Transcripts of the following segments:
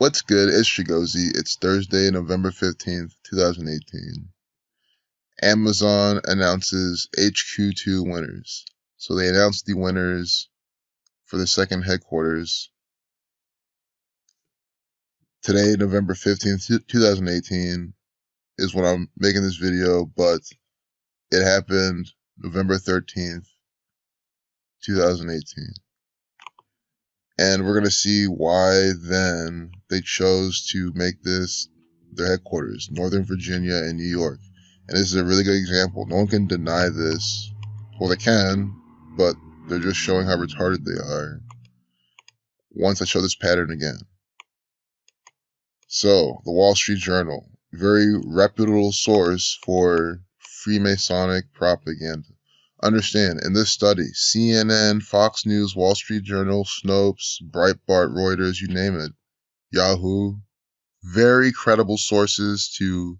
What's good? It's Shigozi. It's Thursday, November 15th, 2018. Amazon announces HQ2 winners. So they announced the winners for the second headquarters. Today, November 15th, 2018, is when I'm making this video, but it happened November 13th, 2018. And we're going to see why then they chose to make this their headquarters, Northern Virginia and New York. And this is a really good example. No one can deny this. Well, they can, but they're just showing how retarded they are once I show this pattern again. So, the Wall Street Journal, very reputable source for Freemasonic propaganda. Understand, in this study, CNN, Fox News, Wall Street Journal, Snopes, Breitbart, Reuters, you name it, Yahoo, very credible sources to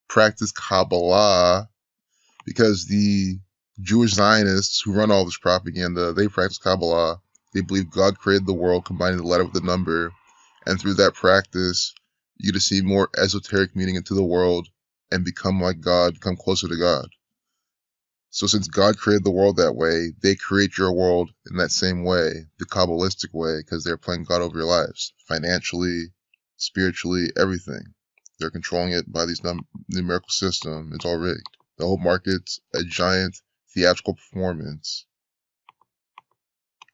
practice Kabbalah, because the Jewish Zionists who run all this propaganda, they practice Kabbalah. They believe God created the world, combining the letter with the number, and through that practice, you get to see more esoteric meaning into the world and become like God, become closer to God. So since God created the world that way, they create your world in that same way, the Kabbalistic way, because they're playing God over your lives, financially, spiritually, everything. They're controlling it by this numerical system. It's all rigged. The whole market's a giant theatrical performance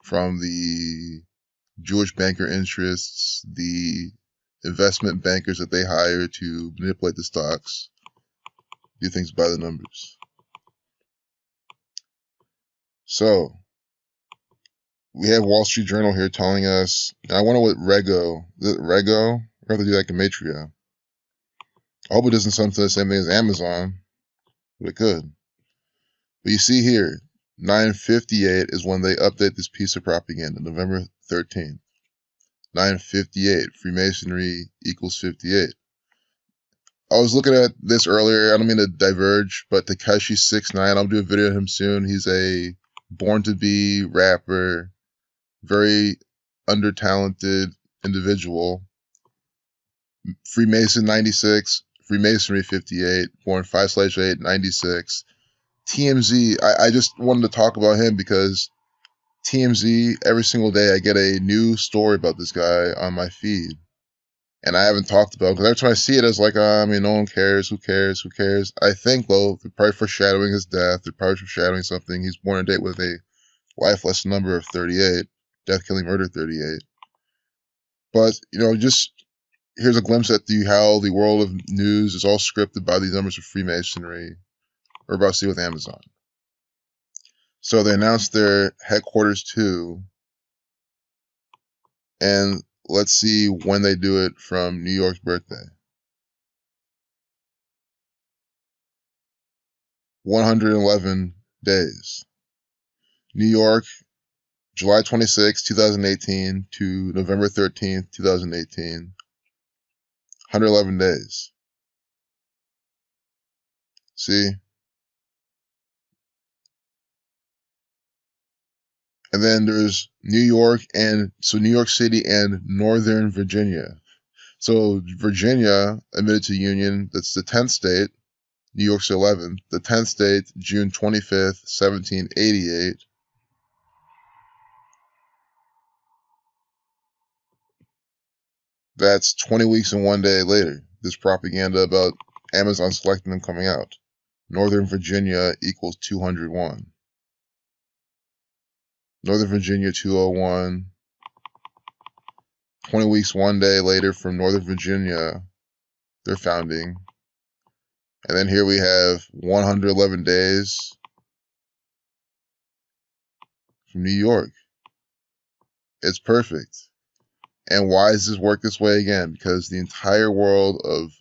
from the Jewish banker interests, the investment bankers that they hire to manipulate the stocks, do things by the numbers. So, we have Wall Street Journal here telling us, and I wonder what Rego, is it Rego? We're going to do that Gematria. I hope it doesn't sound the same thing as Amazon, but it could. But you see here, 958 is when they update this piece of propaganda, November 13th. 958, Freemasonry equals 58. I was looking at this earlier, I don't mean to diverge, but Takeshi69, I'll do a video of him soon. He's a born-to-be rapper, very under-talented individual. Freemason 96, Freemasonry 58, born 5/8, 96. TMZ, I just wanted to talk about him because TMZ, every single day I get a new story about this guy on my feed. And I haven't talked about it, because every time I see it, it's like, I mean, no one cares, who cares, who cares? I think, though, they're probably foreshadowing his death, they're probably foreshadowing something. He's born a date with a wife lesson number of 38, death, killing, murder 38. But, you know, just here's a glimpse at how the world of news is all scripted by these numbers of Freemasonry. We're about to see with Amazon. So they announced their headquarters too, and let's see when they do it from New York's birthday. 111 days. New York, July 26, 2018 to November 13th, 2018. 111 days. See? And then there's New York, and so New York City and Northern Virginia. So Virginia admitted to Union, that's the 10th state. New York's the 11th. The 10th state, June 25th, 1788. That's 20 weeks and 1 day later. This propaganda about Amazon selecting them coming out. Northern Virginia equals 201. Northern Virginia 201. 20 weeks, 1 day later from Northern Virginia, their founding. And then here we have 111 days from New York. It's perfect. And why does this work this way again? Because the entire world of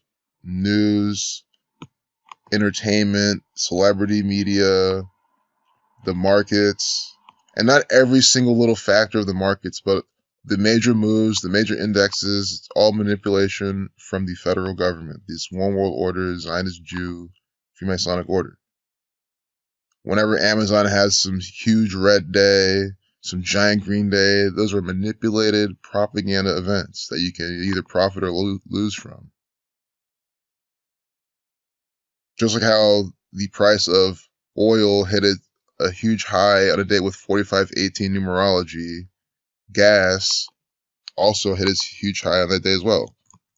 news, entertainment, celebrity media, the markets, and not every single little factor of the markets, but the major moves, the major indexes, it's all manipulation from the federal government. This one world order, Zionist Jew, Freemasonic order. Whenever Amazon has some huge red day, some giant Green Day. Those are manipulated propaganda events that you can either profit or lose from. Just like how the price of oil hit a huge high on a date with 4518 numerology, gas also hit its huge high on that day as well,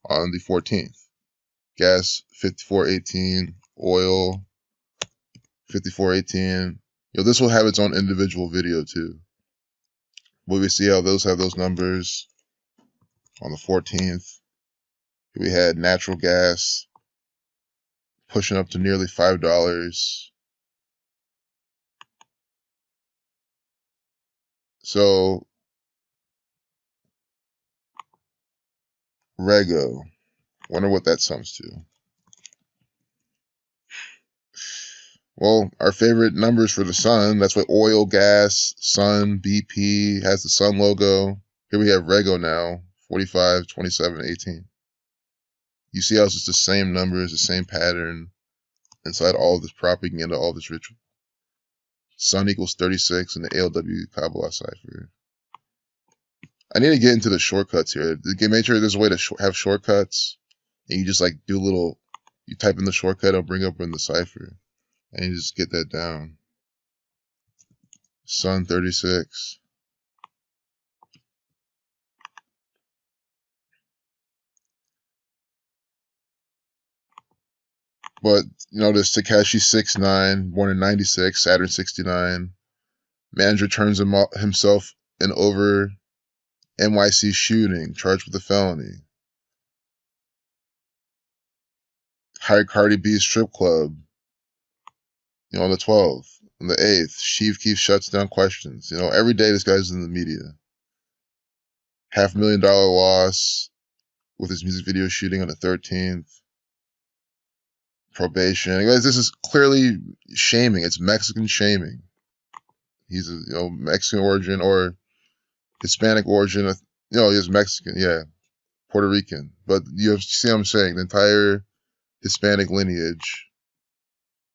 on the 14th. Gas 5418, oil 5418. This will have its own individual video too. But we see how those have those numbers on the 14th. We had natural gas pushing up to nearly $5. So, Rego. Wonder what that sums to. Well, our favorite numbers for the sun. That's what oil, gas, sun, BP has the sun logo. Here we have Rego now, 45, 27, 18. You see how it's just the same numbers, the same pattern inside all of this propaganda, all of this ritual. Sun equals 36 in the ALW Kabbalah cipher. I need to get into the shortcuts here. Make sure there's a way to have shortcuts, and you just like do a little, you type in the shortcut, it'll bring up in the cipher, and you just get that down. Sun 36. But, this Takeshi69, born in 96, Saturn 69, manager turns himself in over NYC shooting, charged with a felony. Hired Cardi B strip club, on the 12th. On the 8th, Chief Keef shuts down questions. Every day this guy's in the media. $500,000 loss with his music video shooting on the 13th. Probation. Guys, this is clearly shaming. It's Mexican shaming. He's a Mexican origin or Hispanic origin. He's Mexican, yeah, Puerto Rican. But you see what I'm saying? The entire Hispanic lineage,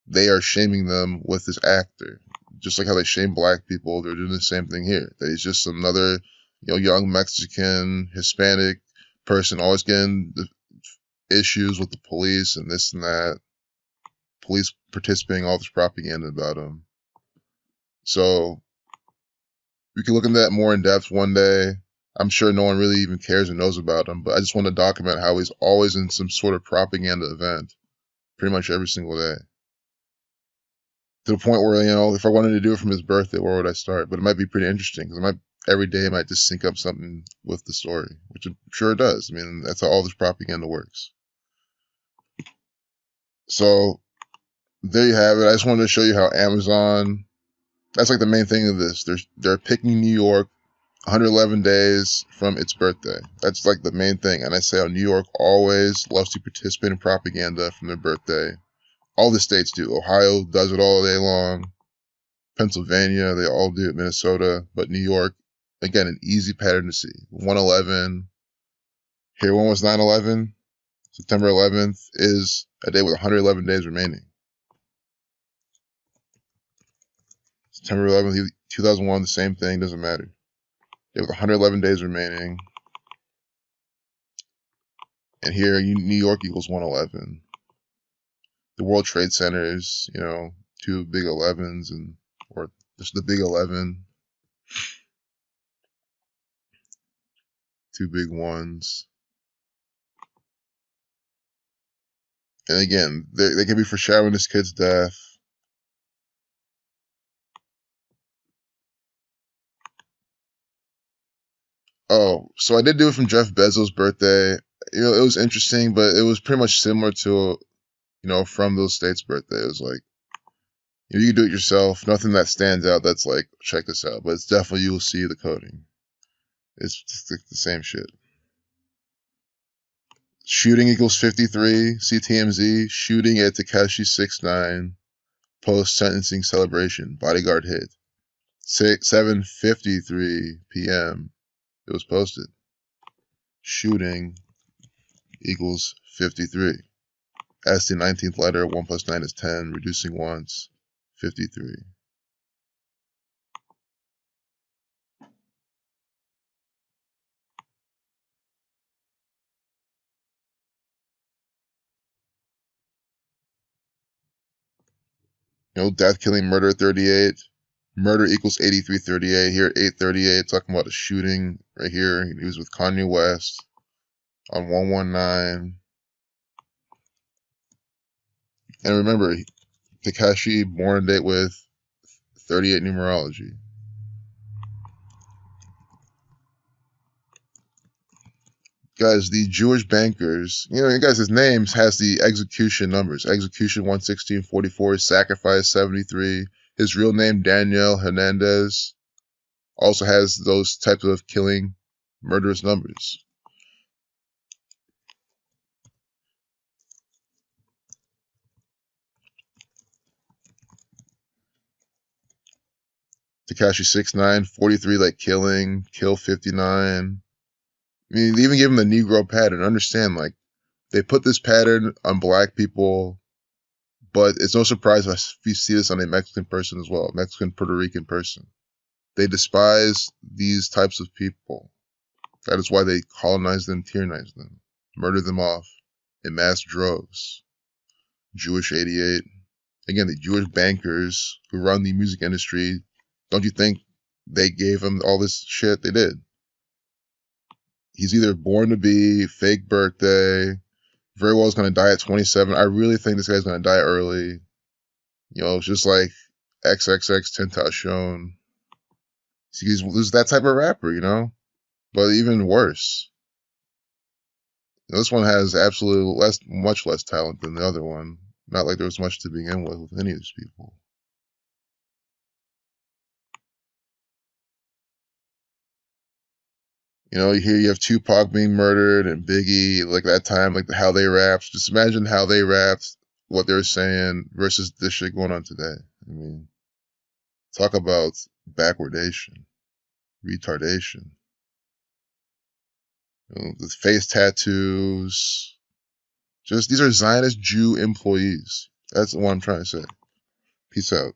they are shaming them with this actor. Just like how they shame black people, they're doing the same thing here. That he's just another, young Mexican, Hispanic person always getting the issues with the police and this and that. Police participating in all this propaganda about him. So we can look into that more in depth one day. I'm sure no one really even cares or knows about him, but I just want to document how he's always in some sort of propaganda event, pretty much every single day. To the point where, if I wanted to do it from his birthday, where would I start? But it might be pretty interesting, because every day it might just sync up something with the story, which I'm sure it does. I mean, that's how all this propaganda works. So there you have it. I just wanted to show you how Amazon, that's like the main thing of this. They're picking New York 111 days from its birthday. That's like the main thing. And I say how New York always loves to participate in propaganda from their birthday. All the states do. Ohio does it all day long. Pennsylvania, they all do it. Minnesota. But New York, again, an easy pattern to see. 111. Here, when was 9/11? September 11th is a day with 111 days remaining. September 11th, 2001, the same thing, doesn't matter. Day with 111 days remaining. And here, New York equals 111. The World Trade Centers, two big 11s, or just the big 11. Two big ones. And again, they can be foreshadowing this kid's death. Oh, so I did do it from Jeff Bezos' birthday. It was interesting, but it was pretty much similar to, from those states' birthday. It was like, you can do it yourself. Nothing that stands out that's like, check this out. But it's definitely, you'll see the coding. It's just the same shit. Shooting equals 53. CTMZ. Shooting at Takeshi69. Post-sentencing celebration. Bodyguard hit. 7:53 p.m. It was posted. Shooting equals 53. As the 19th letter, 1 plus 9 is 10. Reducing once, 53. Death, killing, murder, 38. Murder equals 8338. Here, 838. Talking about a shooting right here. He was with Kanye West on 119. And remember, Takeshi born date with 38 numerology. Guys, the Jewish bankers, you guys, his names has the execution numbers. Execution 11644, sacrifice 73. His real name, Daniel Hernandez, also has those types of killing, murderous numbers. Takeshi69, 43 like killing, kill 59. I mean, they even give him the Negro pattern. Understand, like, they put this pattern on black people, but it's no surprise if you see this on a Mexican person as well, Mexican, Puerto Rican person. They despise these types of people. That is why they colonize them, tyrannize them, murder them off in mass droves. Jewish 88. Again, the Jewish bankers who run the music industry, don't you think they gave him all this shit? They did. He's either born to be, fake birthday, very well is going to die at 27. I really think this guy's going to die early. It's just like XXX Tentacion. He's that type of rapper, but even worse. This one has absolutely much less talent than the other one. Not like there was much to begin with any of these people. Here you have Tupac being murdered and Biggie, like that time, like how they rapped. Just imagine how they rapped, what they're saying versus this shit going on today. I mean, talk about backwardation, retardation. The face tattoos. These are Zionist Jew employees. That's what I'm trying to say. Peace out.